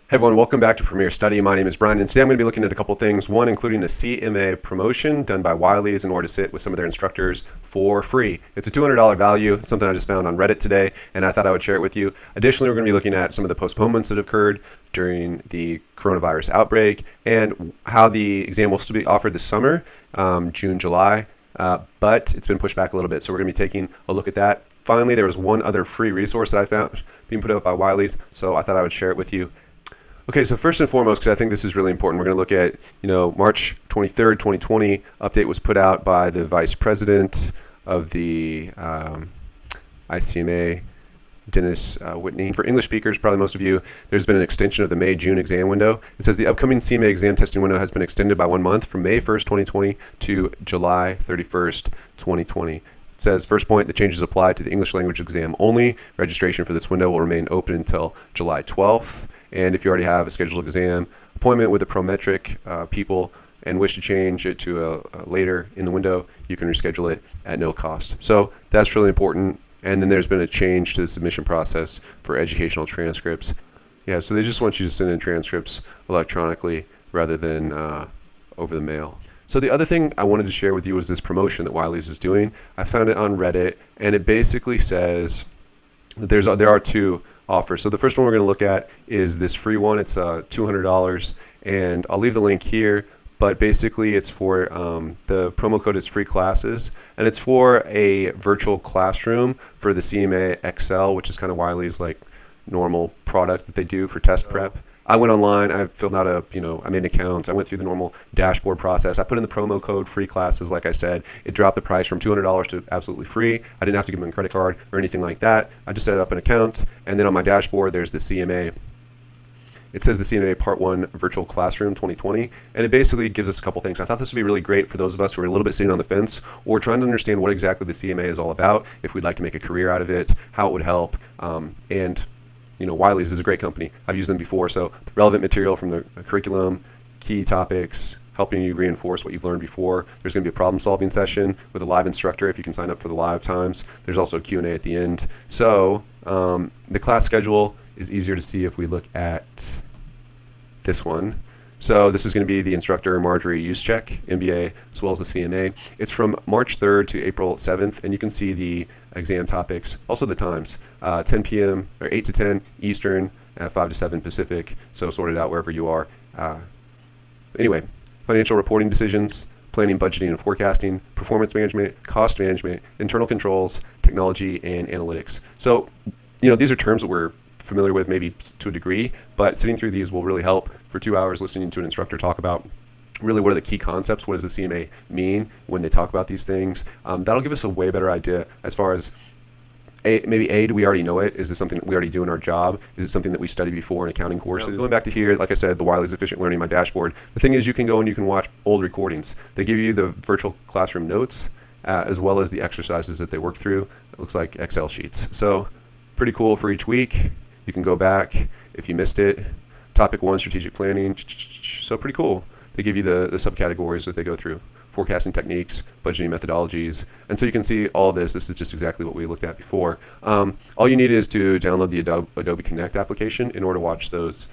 Hey everyone, welcome back to Premier Study. My name is Brian, and today I'm going to be looking at a couple things. One, including a CMA promotion done by Wiley in order to sit with some of their instructors for free. It's a $200 value. It's something I just found on Reddit today, and I thought I would share it with you. Additionally, we're going to be looking at some of the postponements that have occurred during the coronavirus outbreak and how the exam will still be offered this summer, June, July, but it's been pushed back a little bit. So we're going to be taking a look at that. Finally, there was one other free resource that I found being put up by Wiley's, so I thought I would share it with you. Okay, so first and foremost, because I think this is really important, we're going to look at, March 23rd, 2020, update was put out by the Vice President of the ICMA, Dennis Whitney. For English speakers, probably most of you, there's been an extension of the May-June exam window. It says the upcoming CMA exam testing window has been extended by 1 month from May 1st, 2020 to July 31st, 2020. It says, first point, the changes apply to the English language exam only. Registration for this window will remain open until July 12th. And if you already have a scheduled exam appointment with the Prometric people and wish to change it to a later in the window, you can reschedule it at no cost. So that's really important. And then there's been a change to the submission process for educational transcripts. Yeah, so they just want you to send in transcripts electronically rather than over the mail. So the other thing I wanted to share with you was this promotion that Wiley's is doing. I found it on Reddit, and it basically says that there are two offers. So the first one we're going to look at is this free one. It's $200, and I'll leave the link here. But basically, it's for the promo code is free classes, and it's for a virtual classroom for the CMA XL, which is kind of Wiley's like normal product that they do for test prep. I went online, I filled out I made an account, I went through the normal dashboard process. I put in the promo code free classes, like I said. It dropped the price from $200 to absolutely free. I didn't have to give them a credit card or anything like that. I just set up an account, and then on my dashboard, there's the CMA. It says the CMA Part 1 Virtual Classroom 2020, and it basically gives us a couple things. I thought this would be really great for those of us who are a little bit sitting on the fence or trying to understand what exactly the CMA is all about, if we'd like to make a career out of it, how it would help, and Wiley's is a great company. I've used them before, so relevant material from the curriculum, key topics, helping you reinforce what you've learned before. There's going to be a problem-solving session with a live instructor if you can sign up for the live times. There's also a Q&A at the end. So the class schedule is easier to see if we look at this one. So this is going to be the instructor, Marjorie Yuschek, MBA, as well as the CMA. It's from March 3rd to April 7th, and you can see the exam topics, also the times, 10 p.m. or 8 to 10 Eastern, 5 to 7 Pacific, so sort it out wherever you are. Anyway, financial reporting decisions, planning, budgeting, and forecasting, performance management, cost management, internal controls, technology, and analytics. So, these are terms that we're familiar with maybe to a degree, but sitting through these will really help for 2 hours listening to an instructor talk about really what are the key concepts, what does the CMA mean when they talk about these things. That'll give us a way better idea as far as do we already know it? Is this something that we already do in our job? Is it something that we studied before in accounting courses? So going back to here, like I said, the Wiley's Efficient Learning, my dashboard. The thing is, you can go and you can watch old recordings. They give you the virtual classroom notes as well as the exercises that they work through. It looks like Excel sheets. So pretty cool for each week. You can go back if you missed it. Topic 1, strategic planning. So pretty cool. They give you the subcategories that they go through. Forecasting techniques, budgeting methodologies. And so you can see all this. This is just exactly what we looked at before. All you need is to download the Adobe Connect application in order to watch those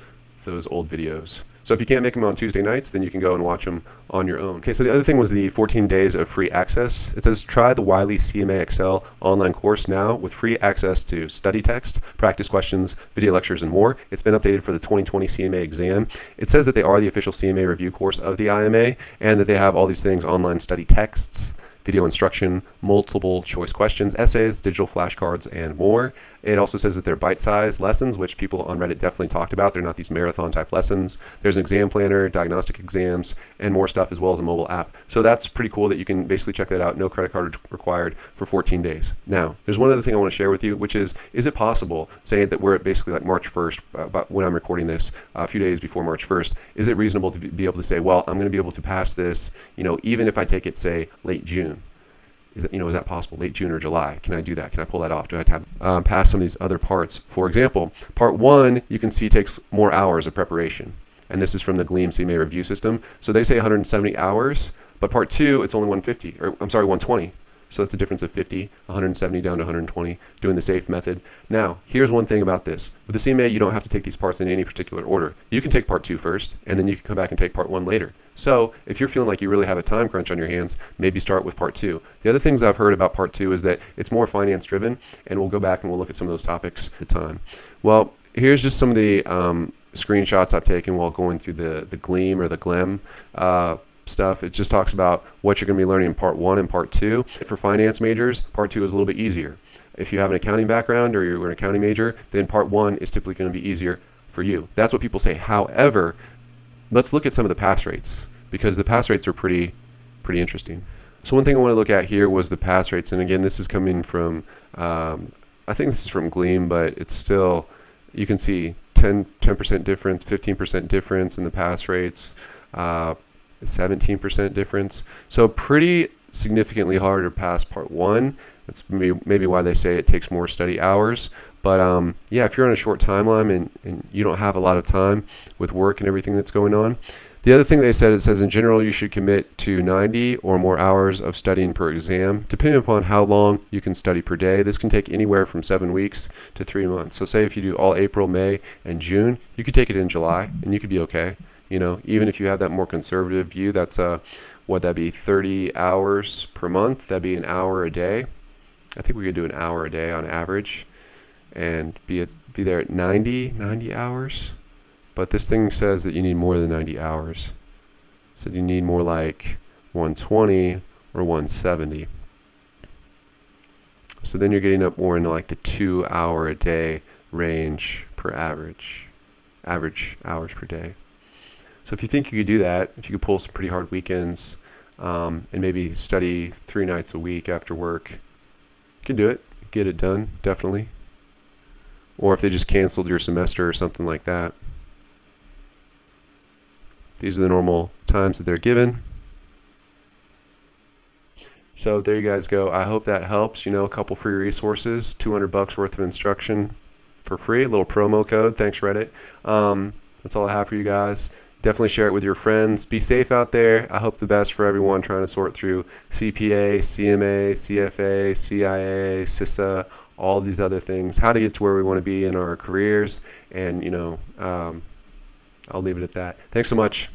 old videos. So if you can't make them on Tuesday nights, then you can go and watch them on your own. Okay, so the other thing was the 14 days of free access. It says try the Wiley CMA XL online course now with free access to study text, practice questions, video lectures, and more. It's been updated for the 2020 CMA exam. It says that they are the official CMA review course of the IMA and that they have all these things: online study texts, video instruction, multiple choice questions, essays, digital flashcards, and more. It also says that they're bite-sized lessons, which people on Reddit definitely talked about. They're not these marathon type lessons. There's an exam planner, diagnostic exams, and more stuff, as well as a mobile app. So that's pretty cool that you can basically check that out. No credit card required for 14 days. Now, there's one other thing I want to share with you, which is it possible, say that we're at basically like March 1st, about when I'm recording this, a few days before March 1st, is it reasonable to be able to say, well, I'm going to be able to pass this, even if I take it, say, late June? Is that possible? Late June or July? Can I do that? Can I pull that off? Do I have to pass some of these other parts? For example, part 1, you can see takes more hours of preparation. And this is from the Gleam CMA review system. So they say 170 hours, but part 2, it's only 120. So that's a difference of 50, 170 down to 120, doing the SAFE method. Now, here's one thing about this. With the CMA, you don't have to take these parts in any particular order. You can take part 2 first, and then you can come back and take part 1 later. So if you're feeling like you really have a time crunch on your hands, maybe start with part 2. The other things I've heard about part 2 is that it's more finance driven, and we'll go back and we'll look at some of those topics at the time. Well, here's just some of the screenshots I've taken while going through the GLEAM or the GLEM stuff. It just talks about what you're going to be learning in part 1 and part 2. For finance majors, part 2 is a little bit easier. If you have an accounting background or you're an accounting major, then part 1 is typically going to be easier for you. That's what people say. However, let's look at some of the pass rates, because the pass rates are pretty interesting. So one thing I want to look at here was the pass rates, and again, this is coming from I think this is from GLEAM, but it's still, you can see 10% difference, 15% difference in the pass rates, 17% difference. So pretty significantly harder to pass part 1. That's maybe why they say it takes more study hours. But yeah, if you're on a short timeline and you don't have a lot of time with work and everything that's going on. The other thing they said, it says in general you should commit to 90 or more hours of studying per exam, depending upon how long you can study per day. This can take anywhere from 7 weeks to 3 months. So say if you do all April, May, and June, you could take it in July and you could be okay. You know, even if you have that more conservative view, that's what that'd be 30 hours per month. That'd be an hour a day. I think we could do an hour a day on average and be there at 90 hours. But this thing says that you need more than 90 hours. So you need more like 120 or 170. So then you're getting up more into like the 2 hour a day range per average hours per day. So if you think you could do that, if you could pull some pretty hard weekends and maybe study 3 nights a week after work, you can do it, get it done, definitely. Or if they just canceled your semester or something like that. These are the normal times that they're given. So there you guys go. I hope that helps. You know, a couple free resources, $200 worth of instruction for free, a little promo code. Thanks, Reddit. That's all I have for you guys. Definitely share it with your friends. Be safe out there. I hope the best for everyone trying to sort through CPA, CMA, CFA, CIA, CISA, all these other things, how to get to where we want to be in our careers. And, you know, I'll leave it at that. Thanks so much.